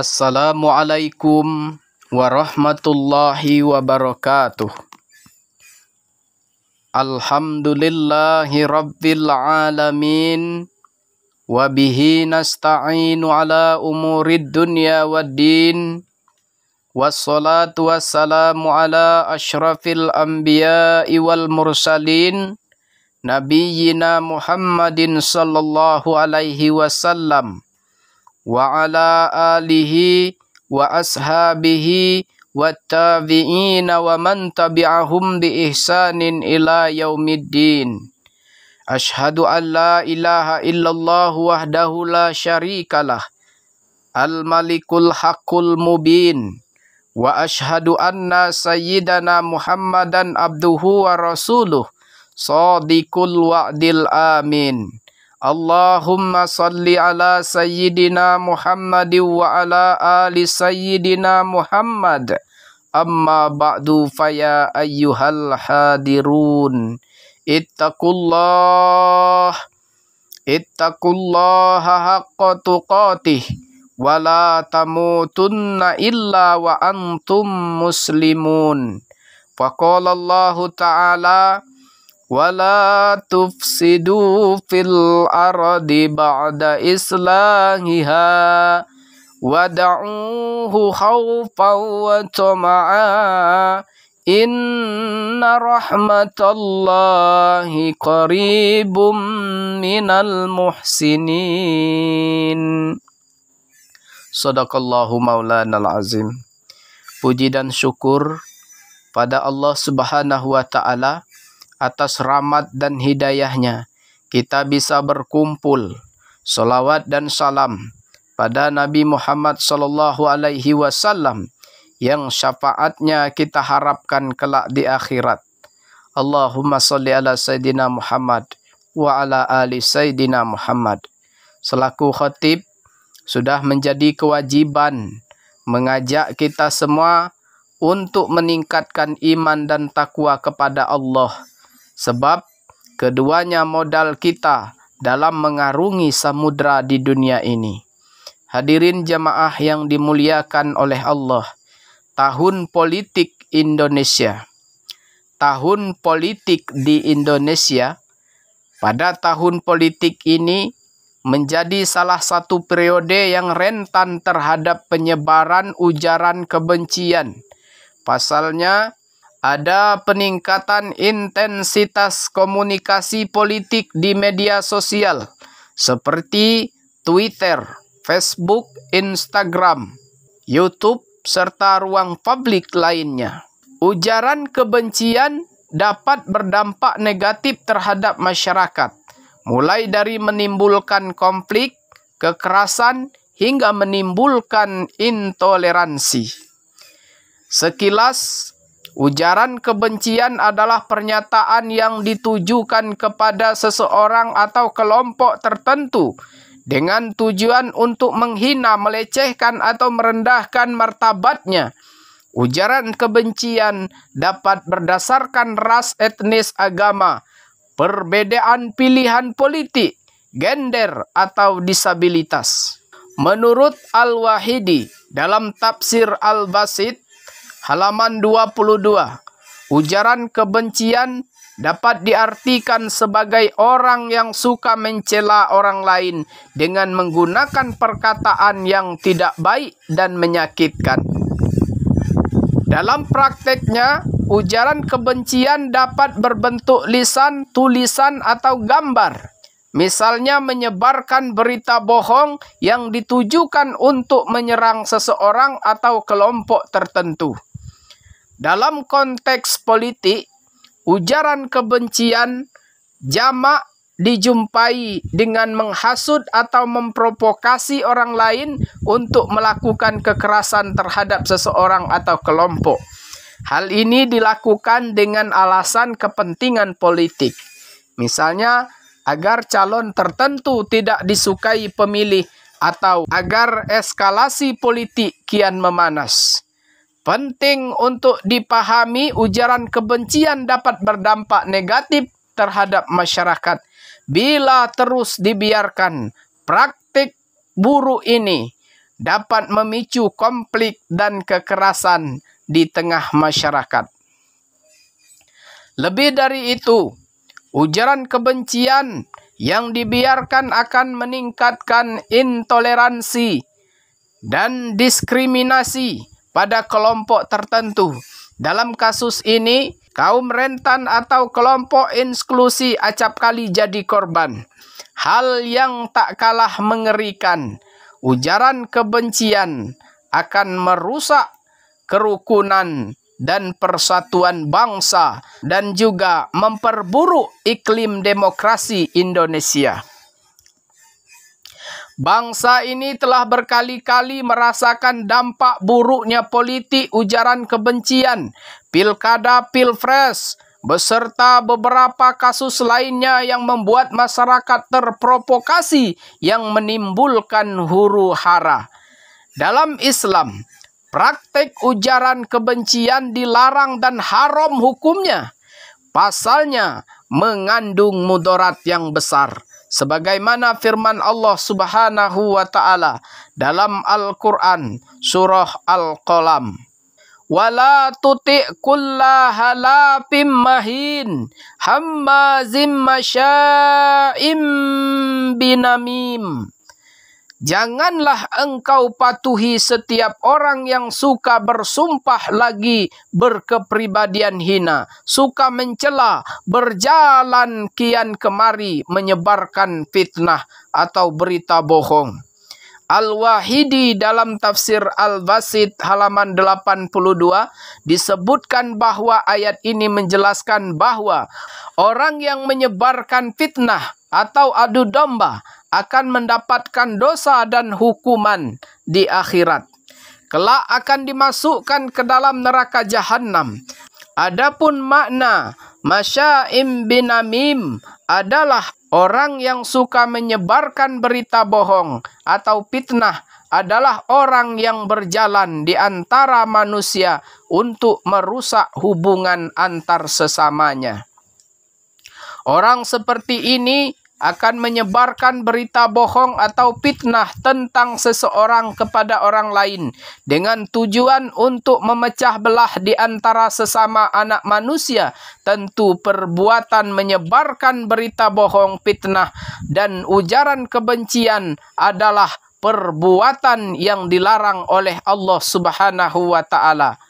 Assalamualaikum warahmatullahi wabarakatuh. Alhamdulillahi rabbil alamin. Wabihi nasta'inu ala umurid dunya waddin. Wassalatu wassalamu ala ashrafil anbiya'i wal mursalin. Nabiyyina Muhammadin sallallahu alaihi wasallam. Wa ala alihi wa ashabihi wa tabi'ina wa man tabi'ahum bi ihsanin ila yaumiddin. Ashhadu an la ilaha illallah wahdahu la syarikalah al-malikul haqqul mubin. Wa ashhadu anna sayyidana Muhammadan abduhu wa rasuluh sadiqul wa'dil amin. Allahumma salli ala sayyidina Muhammad wa ala ali sayyidina Muhammad. Amma ba'du faya ayyuhal hadirun. Ittaqullaha haqqa tuqatih wa la tamutunna illa wa antum muslimun. Faqala Allahu ta'ala wala tufsidu fil ardi ba'da islahiha wada'uhu khawfan wa tama'a inna rahmatallahi qaribum minal muhsinin. Sadaqallahu maulanal azim. Puji dan syukur pada Allah Subhanahu wa ta'ala atas rahmat dan hidayahnya kita bisa berkumpul salawat dan salam pada Nabi Muhammad sallallahu alaihi wasallam yang syafaatnya kita harapkan kelak di akhirat. Allahumma sholli ala sayyidina Muhammad wa ala ali sayyidina Muhammad. Selaku khatib sudah menjadi kewajiban mengajak kita semua untuk meningkatkan iman dan takwa kepada Allah. Sebab keduanya modal kita dalam mengarungi samudra di dunia ini. Hadirin jamaah yang dimuliakan oleh Allah. Tahun politik Indonesia. Tahun politik di Indonesia. Pada tahun politik ini menjadi salah satu periode yang rentan terhadap penyebaran ujaran kebencian. Pasalnya, ada peningkatan intensitas komunikasi politik di media sosial seperti Twitter, Facebook, Instagram, YouTube, serta ruang publik lainnya. Ujaran kebencian dapat berdampak negatif terhadap masyarakat, mulai dari menimbulkan konflik, kekerasan, hingga menimbulkan intoleransi. Sekilas, ujaran kebencian adalah pernyataan yang ditujukan kepada seseorang atau kelompok tertentu dengan tujuan untuk menghina, melecehkan, atau merendahkan martabatnya. Ujaran kebencian dapat berdasarkan ras, etnis, agama, perbedaan pilihan politik, gender, atau disabilitas. Menurut Al-Wahidi dalam tafsir Al-Basit halaman 22, ujaran kebencian dapat diartikan sebagai orang yang suka mencela orang lain dengan menggunakan perkataan yang tidak baik dan menyakitkan. Dalam prakteknya, ujaran kebencian dapat berbentuk lisan, tulisan, atau gambar. Misalnya menyebarkan berita bohong yang ditujukan untuk menyerang seseorang atau kelompok tertentu. Dalam konteks politik, ujaran kebencian jamak dijumpai dengan menghasut atau memprovokasi orang lain untuk melakukan kekerasan terhadap seseorang atau kelompok. Hal ini dilakukan dengan alasan kepentingan politik. Misalnya, agar calon tertentu tidak disukai pemilih atau agar eskalasi politik kian memanas. Penting untuk dipahami ujaran kebencian dapat berdampak negatif terhadap masyarakat bila terus dibiarkan. Praktik buruk ini dapat memicu konflik dan kekerasan di tengah masyarakat. Lebih dari itu, ujaran kebencian yang dibiarkan akan meningkatkan intoleransi dan diskriminasi pada kelompok tertentu. Dalam kasus ini, kaum rentan atau kelompok eksklusi acap kali jadi korban. Hal yang tak kalah mengerikan, ujaran kebencian akan merusak kerukunan dan persatuan bangsa dan juga memperburuk iklim demokrasi Indonesia. Bangsa ini telah berkali-kali merasakan dampak buruknya politik ujaran kebencian, pilkada, pilpres, beserta beberapa kasus lainnya yang membuat masyarakat terprovokasi yang menimbulkan huru-hara. Dalam Islam, praktek ujaran kebencian dilarang dan haram hukumnya. Pasalnya mengandung mudarat yang besar. Sebagaimana firman Allah Subhanahu wa Ta'ala dalam Al-Quran surah Al-Qalam. Wala tuti' kulla halafim mahin hammazim masya'im binamim. Janganlah engkau patuhi setiap orang yang suka bersumpah lagi berkepribadian hina, suka mencela, berjalan kian kemari menyebarkan fitnah atau berita bohong. Al-Wahidi dalam tafsir Al-Basit halaman 82 disebutkan bahwa ayat ini menjelaskan bahwa orang yang menyebarkan fitnah atau adu domba akan mendapatkan dosa dan hukuman di akhirat. Kelak akan dimasukkan ke dalam neraka jahanam. Adapun makna masya'im binamim adalah orang yang suka menyebarkan berita bohong atau fitnah, adalah orang yang berjalan di antara manusia untuk merusak hubungan antar sesamanya. Orang seperti ini akan menyebarkan berita bohong atau fitnah tentang seseorang kepada orang lain dengan tujuan untuk memecah belah di antara sesama anak manusia. Tentu perbuatan menyebarkan berita bohong, fitnah, dan ujaran kebencian adalah perbuatan yang dilarang oleh Allah Subhanahu wa Ta'ala.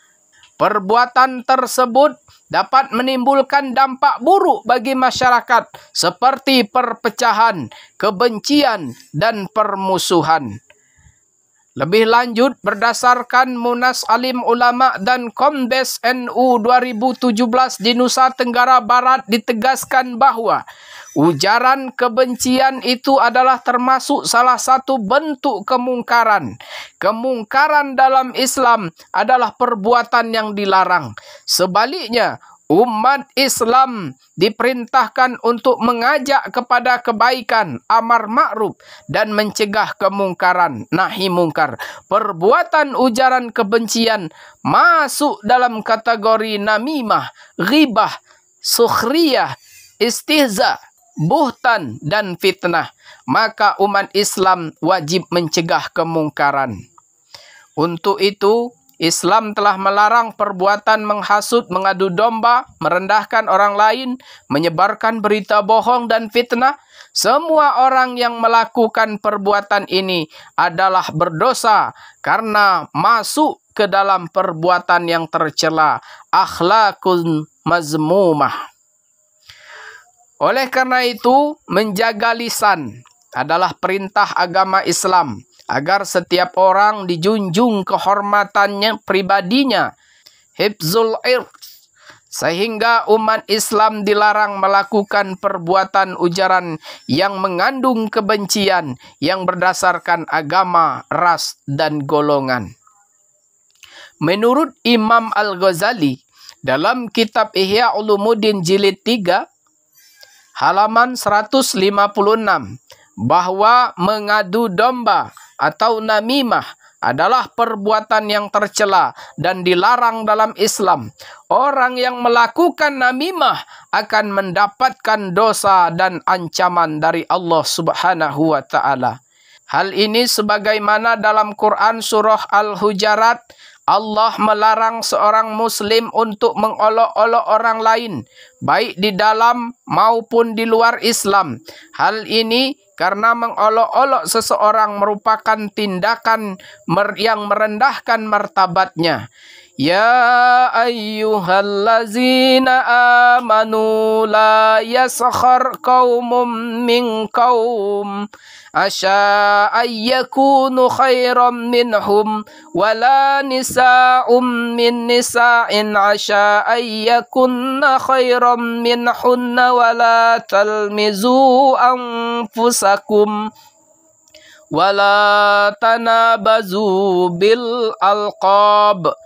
Perbuatan tersebut dapat menimbulkan dampak buruk bagi masyarakat seperti perpecahan, kebencian, dan permusuhan. Lebih lanjut, berdasarkan Munas Alim Ulama dan Kombes NU 2017 di Nusa Tenggara Barat ditegaskan bahwa ujaran kebencian itu adalah termasuk salah satu bentuk kemungkaran. Kemungkaran dalam Islam adalah perbuatan yang dilarang. Sebaliknya, umat Islam diperintahkan untuk mengajak kepada kebaikan, amar ma'ruf, dan mencegah kemungkaran, nahi mungkar. Perbuatan ujaran kebencian masuk dalam kategori namimah, ghibah, sukhriyah, istihza, buhtan, dan fitnah. Maka umat Islam wajib mencegah kemungkaran. Untuk itu, Islam telah melarang perbuatan menghasut, mengadu domba, merendahkan orang lain, menyebarkan berita bohong dan fitnah. Semua orang yang melakukan perbuatan ini adalah berdosa karena masuk ke dalam perbuatan yang tercela, akhlakun mazmumah. Oleh karena itu, menjaga lisan adalah perintah agama Islam, agar setiap orang dijunjung kehormatannya pribadinya, hifzul irq, sehingga umat Islam dilarang melakukan perbuatan ujaran yang mengandung kebencian yang berdasarkan agama, ras, dan golongan. Menurut Imam Al-Ghazali dalam kitab Ihya Ulumuddin jilid 3 halaman 156 bahwa mengadu domba atau namimah adalah perbuatan yang tercela dan dilarang dalam Islam. Orang yang melakukan namimah akan mendapatkan dosa dan ancaman dari Allah Subhanahu wa Ta'ala. Hal ini sebagaimana dalam Quran surah Al-Hujurat, Allah melarang seorang muslim untuk mengolok-olok orang lain, baik di dalam maupun di luar Islam. Hal ini karena mengolok-olok seseorang merupakan tindakan yang merendahkan martabatnya. Ya ayyuhallazina amanu la yaskhar qaumun min qaum asa ayyakunu khairam minhum wala nisa'um min nisa'in asa ayyakunna khairam minhunna wala talmizu anfusakum wala tanabazu bil alqab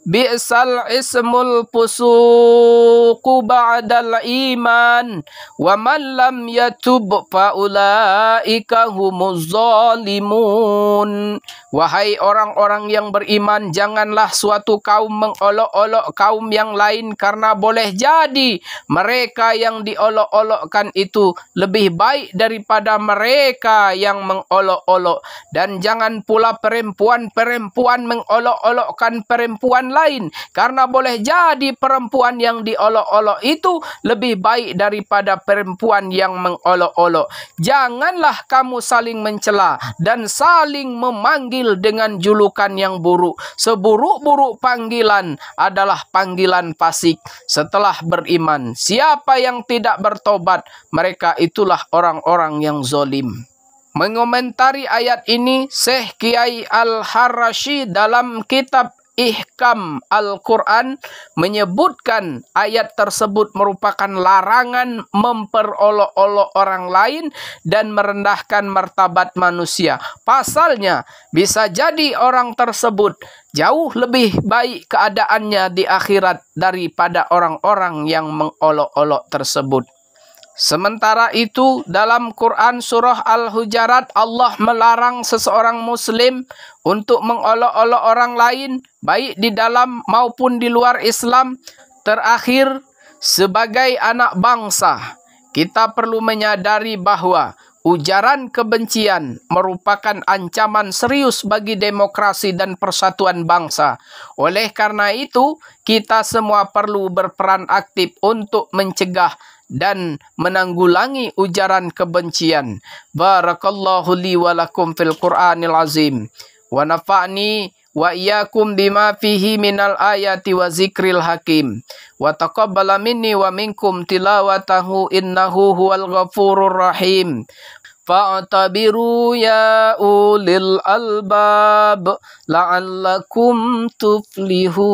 bi'sal ismul fusuqu ba'dal iman wa man lam yatub fa ulaika humuz zalimun. Wahai orang-orang yang beriman, janganlah suatu kaum mengolok-olok kaum yang lain, karena boleh jadi mereka yang diolok-olokkan itu lebih baik daripada mereka yang mengolok-olok. Dan jangan pula perempuan-perempuan mengolok-olokkan perempuan lain, karena boleh jadi perempuan yang diolok-olok itu lebih baik daripada perempuan yang mengolok-olok. Janganlah kamu saling mencela dan saling memanggil dengan julukan yang buruk. Seburuk-buruk panggilan adalah panggilan fasik setelah beriman. Siapa yang tidak bertobat, mereka itulah orang-orang yang zalim. Mengomentari ayat ini, Syekh Kiai Al-Harashi dalam kitab Ihkam Al-Quran menyebutkan ayat tersebut merupakan larangan memperolok-olok orang lain dan merendahkan martabat manusia. Pasalnya, bisa jadi orang tersebut jauh lebih baik keadaannya di akhirat daripada orang-orang yang mengolok-olok tersebut. Sementara itu, dalam Quran surah Al-Hujurat, Allah melarang seseorang muslim untuk mengolok-olok orang lain, baik di dalam maupun di luar Islam. Terakhir, sebagai anak bangsa, kita perlu menyadari bahwa ujaran kebencian merupakan ancaman serius bagi demokrasi dan persatuan bangsa. Oleh karena itu, kita semua perlu berperan aktif untuk mencegah dan menanggulangi ujaran kebencian. Barakallahu li wa lakum fil Qur'anil azim. Wa nafa'ni wa iyyakum bima fihi minal ayati wa zikril hakim. Wa taqabbala minni wa minkum tilawatahu innahu huwal ghafurur rahim. Fa'tabiru ya ulil albab la'allakum tuflihun.